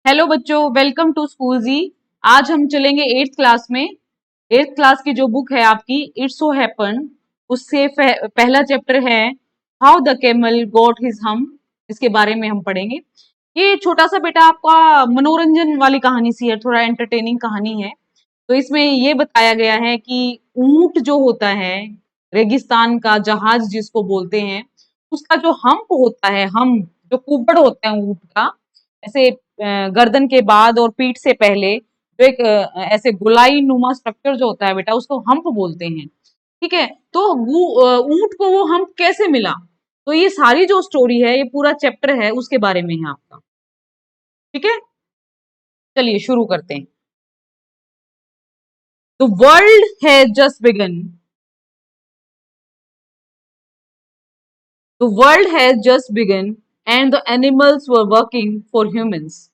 Hello बच्चों, welcome to school जी। आज हम चलेंगे एट्थ क्लास में। एट्थ क्लास की जो बुक है आपकी इट्स सो हैपन, उससे पहला चैप्टर है how the camel got his हम। इसके बारे में हम पढ़ेंगे। ये छोटा सा बेटा आपका मनोरंजन वाली कहानी सी है, थोड़ा एंटरटेनिंग कहानी है। तो इसमें ये बताया गया है कि ऊंट जो होता है, रेगिस्तान का जहाज जिसको बोलते हैं, उसका जो हम्प होता है, हम जो कुबड़ होता है ऊंट का, ऐसे गर्दन के बाद और पीठ से पहले जो एक ऐसे गोलाई नुमा स्ट्रक्चर जो होता है बेटा, उसको हम्प बोलते हैं। ठीक है। तो ऊंट को वो हम्प कैसे मिला, तो ये सारी जो स्टोरी है, ये पूरा चैप्टर है उसके बारे में है आपका। ठीक है, चलिए शुरू करते हैं। The world has just begun. The world has just begun and the animals were working for humans.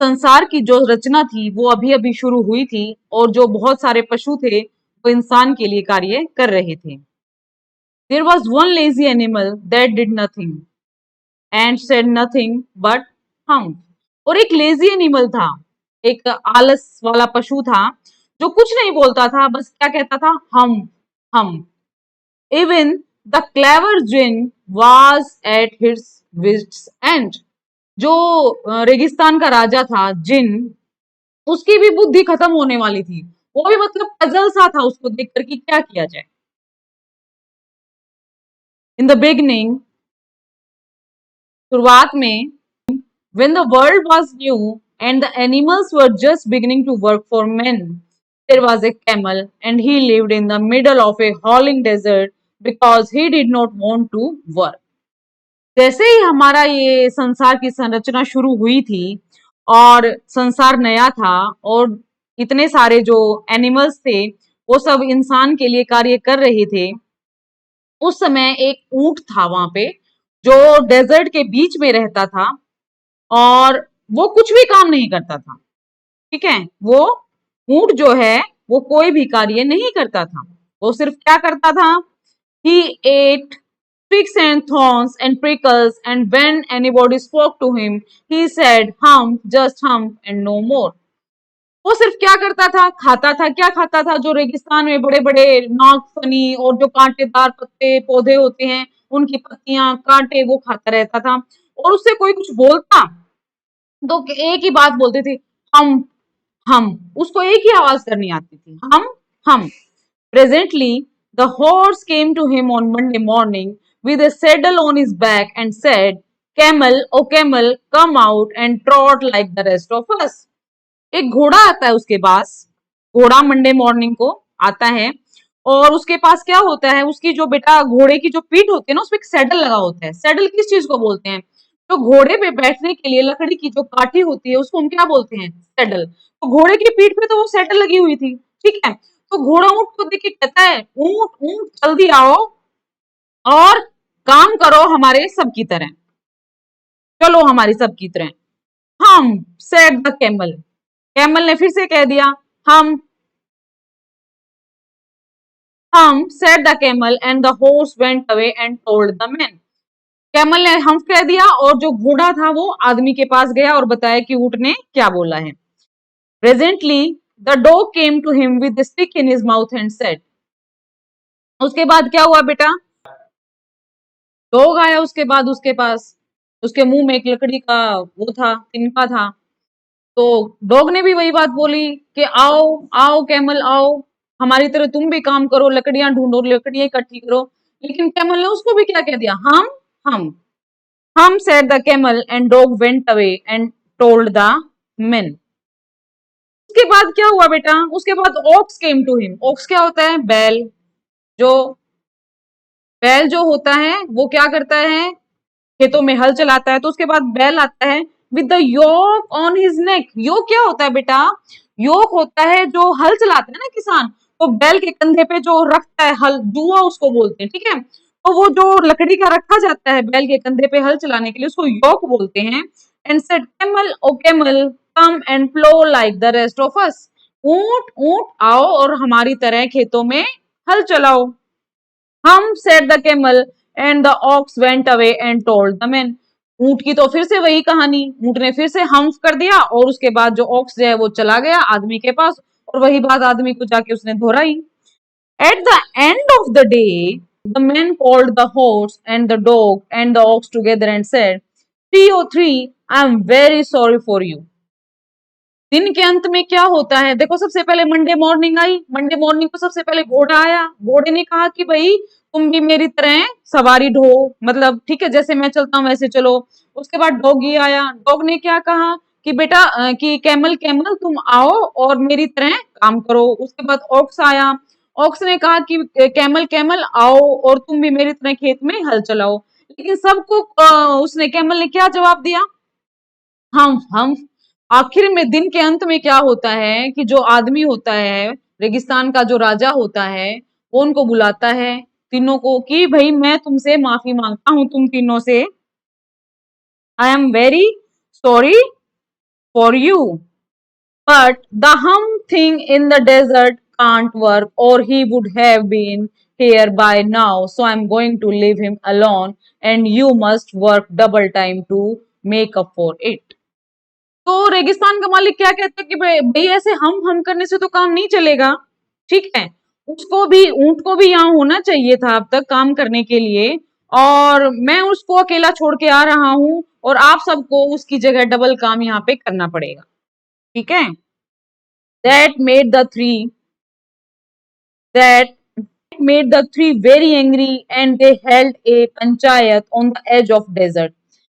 संसार की जो रचना थी वो अभी अभी शुरू हुई थी, और जो बहुत सारे पशु थे वो इंसान के लिए कार्य कर रहे थे। There was one lazy animal that did nothing and said nothing but humph. और एक लेजी एनिमल था, एक आलस वाला पशु था, जो कुछ नहीं बोलता था, बस क्या कहता था, humph. Even the clever djinn was at his wits end. जो रेगिस्तान का राजा था जिन, उसकी भी बुद्धि खत्म होने वाली थी। वो भी मतलब पजल सा था उसको देखकर कि क्या किया जाए। इन द बिगनिंग, शुरुआत में, when the world was new and the animals were just beginning to work for men, there was a camel and he lived in the middle of a howling desert because he did not want to work. जैसे ही हमारा ये संसार की संरचना शुरू हुई थी और संसार नया था, और इतने सारे जो एनिमल्स थे वो सब इंसान के लिए कार्य कर रहे थे, उस समय एक ऊंट था वहां पे, जो डेजर्ट के बीच में रहता था, और वो कुछ भी काम नहीं करता था। ठीक है। वो ऊंट जो है वो कोई भी कार्य नहीं करता था। वो सिर्फ क्या करता था, he ate twigs and thorns and prickles, and when anybody spoke to him he said hum, just hum and no more. वो सिर्फ क्या करता था, खाता था। क्या खाता था, जो रेगिस्तान में बड़े बड़े नागफनी और जो कांटेदार पत्ते पौधे होते हैं, उनकी पत्तियां कांटे वो खाता रहता था। और उससे कोई कुछ बोलता तो एक ही बात बोलते थे, हम। उसको एक ही आवाज करनी आती थी, humph. Presently the horse came to him on Monday morning with a saddle on his back and said, camel, oh camel, come out and trot like the rest of us. एक घोड़ा आता है उसके पास, घोड़ा मंडे मॉर्निंग को आता है, और उसके पास क्या होता है, उसकी जो बेटा घोड़े की जो पीठ होती है ना, उसपे एक सैडल लगा होता है। सैडल किस चीज को बोलते हैं, तो घोड़े पे बैठने के लिए लकड़ी की जो काठी होती है उसको हम क्या बोलते हैं, सैडल। तो घोड़े की पीठ पे तो वो सैडल लगी हुई थी। ठीक है। तो घोड़ा ऊंट को देख के कहता है, ऊंट ऊंट जल्दी आओ और काम करो हमारे सब की तरह, चलो हमारी सब की तरह। हम, सेड द कैमल। कैमल ने फिर से कह दिया, हम said the camel, and the horse went away and told the men. Camel ने हम कह दिया, और जो घोड़ा था वो आदमी के पास गया और बताया कि ऊंट ने क्या बोला है। Presently the dog came to him with stick in his mouth and said. उसके बाद क्या हुआ बेटा, डॉग आया उसके बाद उसके पास, उसके मुंह में एक लकड़ी का वो था, तिनका था। तो डॉग ने भी वही बात बोली कि आओ आओ कैमल आओ, हमारी तरह तुम भी काम करो, लकड़ियां ढूंढो, लकड़ियां इकट्ठी करो। लेकिन कैमल ने उसको भी क्या कह दिया, हम हम said the camel, and dog went away and told the men. उसके बाद क्या हुआ बेटा, उसके बाद ox came to him. ox क्या होता है, बैल। जो बैल जो होता है वो क्या करता है, खेतों में हल चलाता है। तो उसके बाद बैल आता है with the yoke on his neck. Yoke क्या होता है बेटा, योक होता है जो हल चलाता है ना किसान, तो बैल के कंधे पे जो रखता है हल, जुआ उसको बोलते हैं। ठीक है। तो वो जो लकड़ी का रखा जाता है बैल के कंधे पे हल चलाने के लिए, उसको योक बोलते हैं। And said camel, O camel, come and plough like the rest of us. ऊंट ऊंट आओ और हमारी तरह खेतों में हल चलाओ। हम, said the camel, and the ox went away and told the men. ऊंट की तो फिर से वही कहानी, ऊंट ने फिर से हम्फ कर दिया और उसके बाद जो ऑक्स जो है वो चला गया आदमी के पास और वही बात आदमी को जाके उसने दोहराई। At the end of the day, the man called the horse and the dog and the ox together and said, 303, I am very sorry for you. दिन के अंत में क्या होता है, देखो सबसे पहले Monday morning I, Monday morning को सबसे पहले घोड़ा आया, घोड़े ने कहा कि भाई तुम भी मेरी तरह सवारी ढो, मतलब ठीक है जैसे मैं चलता हूँ वैसे चलो। उसके बाद डॉगी आया, डॉग ने क्या कहा कि बेटा कि कैमल कैमल तुम आओ और मेरी तरह काम करो। उसके बाद ऑक्स आया, ऑक्स ने कहा कि कैमल कैमल आओ और तुम भी मेरी तरह खेत में हल चलाओ। लेकिन सबको उसने कैमल ने क्या जवाब दिया, हम। आखिर में दिन के अंत में क्या होता है कि जो आदमी होता है, रेगिस्तान का जो राजा होता है, वो उनको बुलाता है तीनों को कि भाई मैं तुमसे माफी मांगता हूं तुम तीनों से, I am very sorry for you, but the hum thing in the desert can't work or he would have been here by now, so I'm going to leave him alone and you must work double time to make up for it. तो रेगिस्तान का मालिक क्या कहता है कि भाई ऐसे हम करने से तो काम नहीं चलेगा, ठीक है, उसको भी ऊंट को भी यहाँ होना चाहिए था अब तक काम करने के लिए, और मैं उसको अकेला छोड़ के आ रहा हूँ और आप सबको उसकी जगह डबल काम यहाँ पे करना पड़ेगा, ठीक है। That made the three that made the three very angry and they held a panchayat on the edge of desert.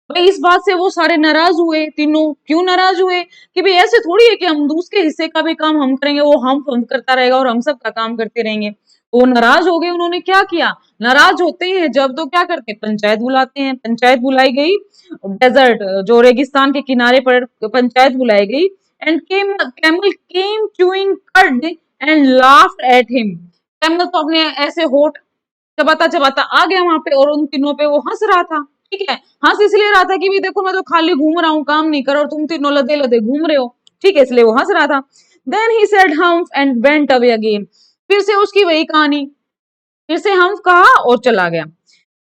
भाई इस बात से वो सारे नाराज हुए तीनों। क्यों नाराज हुए कि भाई ऐसे थोड़ी है कि हम दूसरे हिस्से का भी काम हम करेंगे, वो हम करता रहेगा और हम सब का काम करते रहेंगे। वो नाराज हो गए। उन्होंने क्या किया, नाराज होते हैं जब तो क्या करते हैं, पंचायत बुलाते हैं। पंचायत बुलाई गई, डेजर्ट जो रेगिस्तान के किनारे पर पंचायत बुलाई गई। And camel came chewing curd and laughed at him. Camel तो अपने ऐसे होठ चबाता चबाता आ गया वहां पे और उन तीनों पे वो हंस रहा था, ठीक है। हंस इसलिए रहा था कि भी देखो मैं तो खाली घूम रहा हूँ, काम नहीं कर रहा और तुम तीनों लदे लदे घूम रहे हो, ठीक है, इसलिए वो हंस रहा था। Then he said humph and went away again. फिर से उसकी वही कहानी, फिर से हम्फ कहा और चला गया।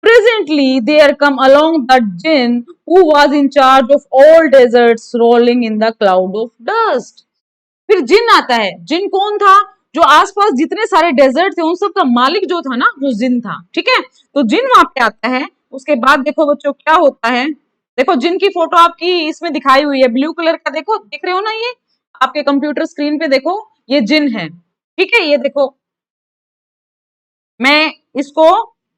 Presently there come along the jinn who was in charge of all deserts rolling in the cloud of dust. फिर जिन आता है। जिन कौन था, जो आसपास जितने सारे डेजर्ट थे उन सब का मालिक जो था ना वो जिन था, ठीक है। तो जिन वहां पे आता है। उसके बाद देखो बच्चों क्या होता है, देखो जिन की फोटो आपकी इसमें दिखाई हुई है ब्लू कलर का, देखो दिख रहे हो ना, ये आपके कंप्यूटर स्क्रीन पे देखो, ये जिन है, ठीक है। ये देखो मैं इसको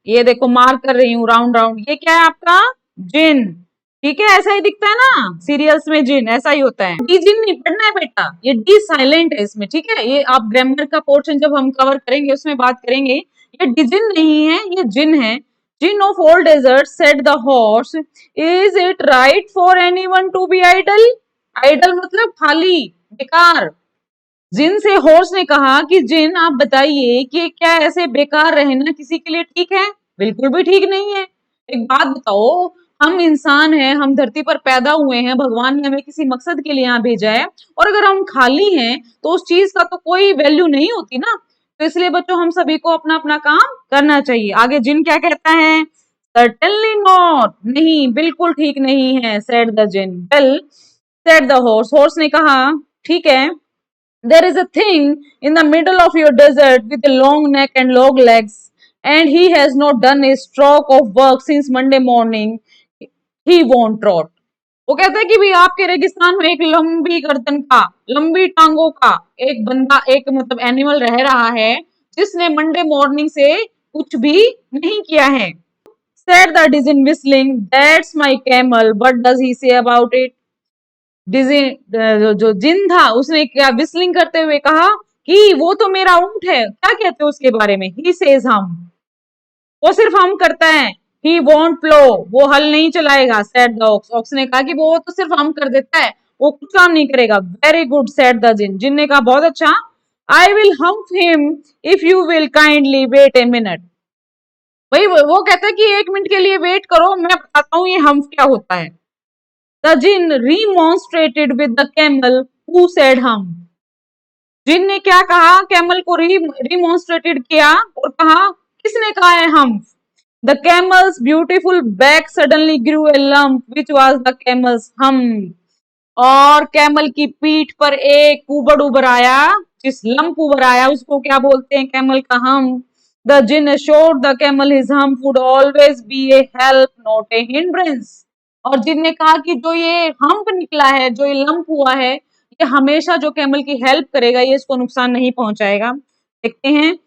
ये देखो मार्क कर रही हूँ राउंड राउंड, ये क्या है आपका जिन, ठीक है। ऐसा ही दिखता है ना सीरियल्स में, जिन ऐसा ही होता है। डी जिन नहीं पढ़ना है बेटा, ये डी साइलेंट है इसमें, ठीक है। ये आप ग्रामर का पोर्शन जब हम कवर करेंगे उसमें बात करेंगे। ये डिजिन नहीं है, ये जिन है। Jinn of all desert said the horse, is it right for anyone to be idle. Idle मतलब खाली, बेकार। जिन से हॉर्स ने कहा कि जिन आप बताइए कि क्या ऐसे बेकार रहना किसी के लिए ठीक है, बिल्कुल भी ठीक नहीं है। एक बात बताओ, हम इंसान हैं, हम धरती पर पैदा हुए हैं, भगवान ने हमें किसी मकसद के लिए यहाँ भेजा है, और अगर हम खाली हैं तो उस चीज का तो कोई वैल्यू नहीं होती ना। तो इसलिए बच्चों हम सभी को अपना अपना काम करना चाहिए। आगे जिन क्या कहता है, सर्टेनली नॉट, नहीं बिल्कुल ठीक नहीं है, said the djinn. Well said the horse, horse ने कहा ठीक है, there is a thing in the middle of your desert with a long neck and long legs, and he has not done a stroke of work since Monday morning. He won't trot. वो कहता है कि भाई आपके रेगिस्तान में एक लंबी गर्दन का, लंबी टांगों का एक बंदा, एक मतलब एनिमल रह रहा है जिसने मंडे मॉर्निंग से कुछ भी नहीं किया है। Said the Dizin whistling, that's my camel, what does he say about it? जो जिन था उसने क्या विस्लिंग करते हुए कहा कि वो तो मेरा ऊंट है, क्या कहते हो उसके बारे में, ही सेज हम, वो सिर्फ हम करता है। ही वॉन्ट प्लो, वो हल नहीं चलाएगा। सेड द ऑक्स, ऑक्स ने कहा कि वो तो सिर्फ हम कर देता है, वो कुछ काम नहीं करेगा। वेरी गुड सेड द जिन, जिन ने कहा बहुत अच्छा। I will hump him if you will kindly wait a minute. भाई वो कहता है कि एक मिनट के लिए वेट करो, मैं बताता हूँ ये हम्प क्या होता है। The jinn remonstrated with the camel who said hum. जिन ने क्या कहा, कैमल को रिमोन्स्ट्रेटेड किया और कहा किसने कहा है हम। The camel's beautiful back suddenly grew a lump, which was the camel's hump. और कैमल की पीठ पर एक कुबड़ उभर आया, जिस लंप उभर आया उसको क्या बोलते हैं? कैमल का hump. The djinn assured the camel his hump would always be a help not a hindrance। और जिन ने कहा कि जो ये हम्प निकला है, जो ये लंप हुआ है, ये हमेशा जो कैमल की हेल्प करेगा, ये इसको नुकसान नहीं पहुंचाएगा। देखते हैं।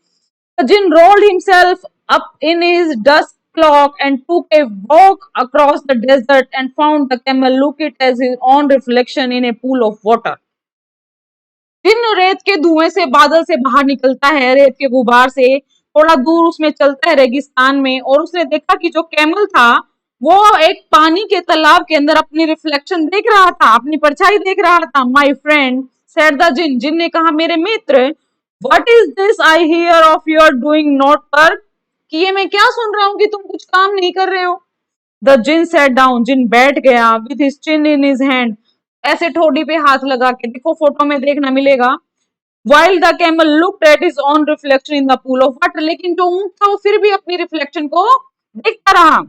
The jinn rolled himself up in his dust cloak and took a walk across the desert and found the camel look it as his own reflection in a pool of water। जिन्न रेत के धुएं से, बादल से बाहर निकलता है, रेत के गुबार से थोड़ा दूर उसमें चलता है रेगिस्तान में, और उसने देखा कि जो कैमल था वो एक पानी के तालाब के अंदर अपनी रिफ्लेक्शन देख रहा था, अपनी परछाई देख रहा था। माई फ्रेंड सेड द जिन, जिन ने कहा मेरे मित्र, what is this I hear of your doing not work, कि ये मैं क्या सुन रहा हूँ कि तुम कुछ काम नहीं कर रहे हो। द जिन सैट डाउन, जिन बैठ गया, with his chin in his hand, ऐसे ठोड़ी पे हाथ लगा के, देखो फोटो में देखना मिलेगा। While the camel looked at his own reflection in the pool of water, लेकिन जो ऊंट था वो फिर भी अपनी रिफ्लेक्शन को देखता रहा।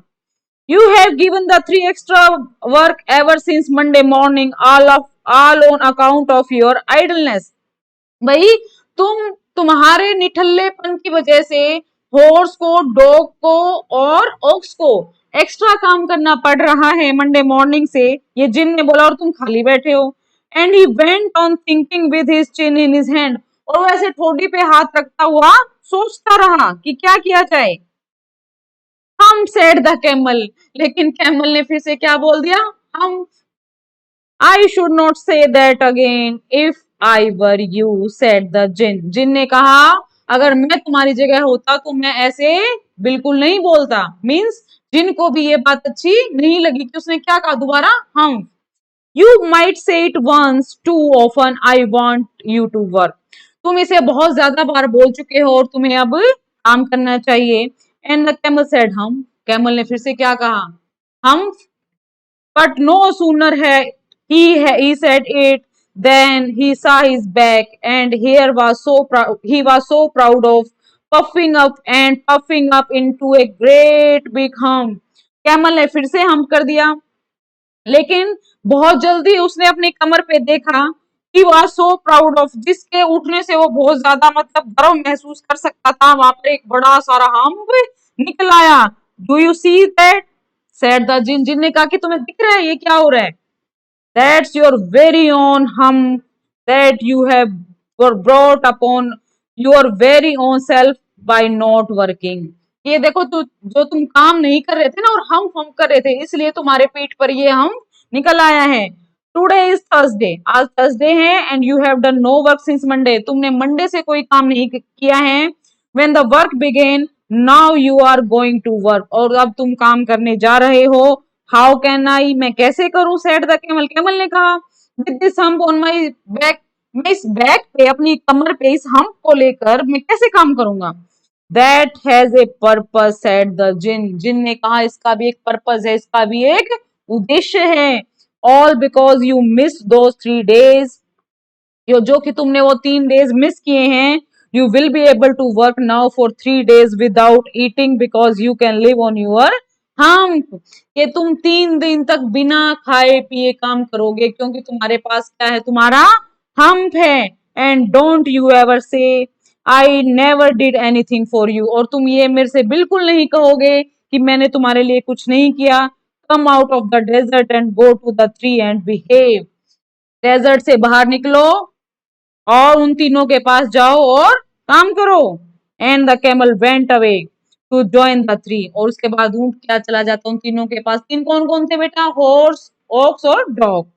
You have given the 3 extra work ever since Monday morning, all on account of your idleness। भाई तुम्हारे निठल्लेपन की वजह से हॉर्स को, डॉग को और ऑक्स को एक्स्ट्रा काम करना पड़ रहा है मंडे मॉर्निंग से, ये जिन ने बोला, और तुम खाली बैठे हो। And he went on thinking with his chin in his hand, और वैसे ठोडी पे हाथ रखता हुआ सोचता रहा कि क्या किया जाए। हम सेड द कैमल, लेकिन कैमल ने फिर से क्या बोल दिया? हम। I should not say that again if I were you, said the जिन। जिन ने कहा अगर मैं तुम्हारी जगह होता तो मैं ऐसे बिल्कुल नहीं बोलता। मीन्स जिन को भी ये बात अच्छी नहीं लगी कि उसने क्या कहा दोबारा? हम। You might say it once too often, I want you to work। तुम इसे बहुत ज्यादा बार बोल चुके हो और तुम्हें अब काम करना चाहिए। And the camel said हम। कैमल ने फिर से क्या कहा? हम। But no sooner had he said it than he saw his back, and here was so proud. He was so proud of puffing up into a great big hump। Camel ने फिर से हम कर दिया, लेकिन बहुत जल्दी उसने अपनी कमर पे देखा। He was so proud of, जिसके उठने से वो बहुत ज्यादा मतलब गर्व महसूस कर सकता था। वहां पर एक बड़ा सारा हम्प निकल आया। Do you see that? said the जिन। जिन ने कहा कि तुम्हें दिख रहा है ये क्या हो रहा है? That's your very own hump that you have brought upon your very own self by not working। ये देखो जो तुम काम नहीं कर रहे थे ना, और हम कर रहे थे, इसलिए तुम्हारे पीठ पर ये हम निकल आया है। टुडे इज थर्सडे, आज थर्सडे है। And you have done no work since Monday, तुमने मंडे से कोई काम नहीं किया है। When the work began, now you are going to work, और अब तुम काम करने जा रहे हो। हाउ कैन आई, मैं कैसे करूं? सेड द कैमल, कैमल ने कहा। With this hump on my back, मैं इस बैक पे, अपनी कमर पे इस हम्प को लेकर मैं कैसे काम करूंगा? That has a purpose, said the जिन। जिन ने कहा इसका भी एक पर्पस है, इसका भी एक उद्देश्य है। All because you miss those 3 days, जो कि तुमने वो 3 days मिस किए हैं। You will be able to work now for 3 days without eating because you can live on your hump. कि तुम 3 दिन तक बिना खाए पिए काम करोगे, क्योंकि तुम्हारे पास क्या है? तुम्हारा हम्प है। एंड डोंट यू एवर से I never did anything for you, और तुम ये मेरे से बिल्कुल नहीं कहोगे कि मैंने तुम्हारे लिए कुछ नहीं किया। Come out of the desert and go to the tree and behave. Desert से बाहर निकलो और उन तीनों के पास जाओ और काम करो। And the camel went away to join the tree, और उसके बाद ऊंट क्या चला जाता उन तीनों के पास। तीन कौन कौन थे बेटा? हॉर्स, ऑक्स और dog.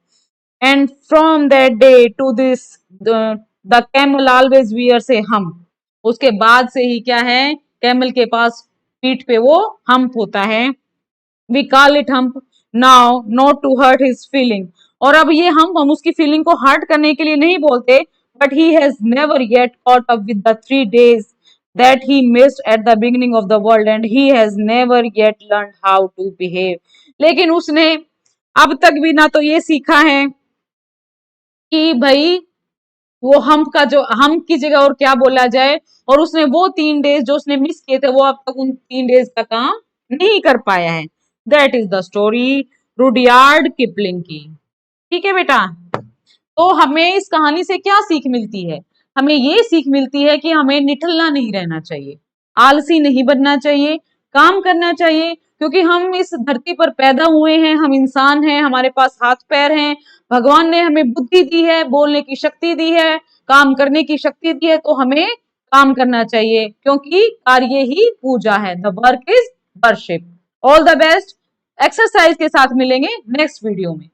And from that day to this the camel always wears a hump. उसके बाद से ही क्या है? कैमल के पास पीठ पे वो हम्प होता है। We call it hump now not to hurt his feeling, और अब ये हम उसकी फीलिंग को हर्ट करने के लिए नहीं बोलते। But he has never yet caught up with the 3 days that he missed at the beginning of the world, and he has never yet learned how to behave। लेकिन उसने अब तक भी ना तो ये सीखा है कि भाई वो हम का, जो हम की जगह और क्या बोला जाए, और उसने वो 3 days जो उसने मिस किए थे, वो अब तक उन 3 days का काम नहीं कर पाया है। That is the story Rudyard Kipling की। ठीक है बेटा। तो हमें इस कहानी से क्या सीख मिलती है? हमें ये सीख मिलती है कि हमें निठल्ला नहीं रहना चाहिए, आलसी नहीं बनना चाहिए, काम करना चाहिए, क्योंकि हम इस धरती पर पैदा हुए हैं, हम इंसान हैं, हमारे पास हाथ पैर हैं, भगवान ने हमें बुद्धि दी है, बोलने की शक्ति दी है, काम करने की शक्ति दी है, तो हमें काम करना चाहिए, क्योंकि कार्य ही पूजा है। The work is worship. All the best. Exercise के साथ मिलेंगे नेक्स्ट वीडियो में।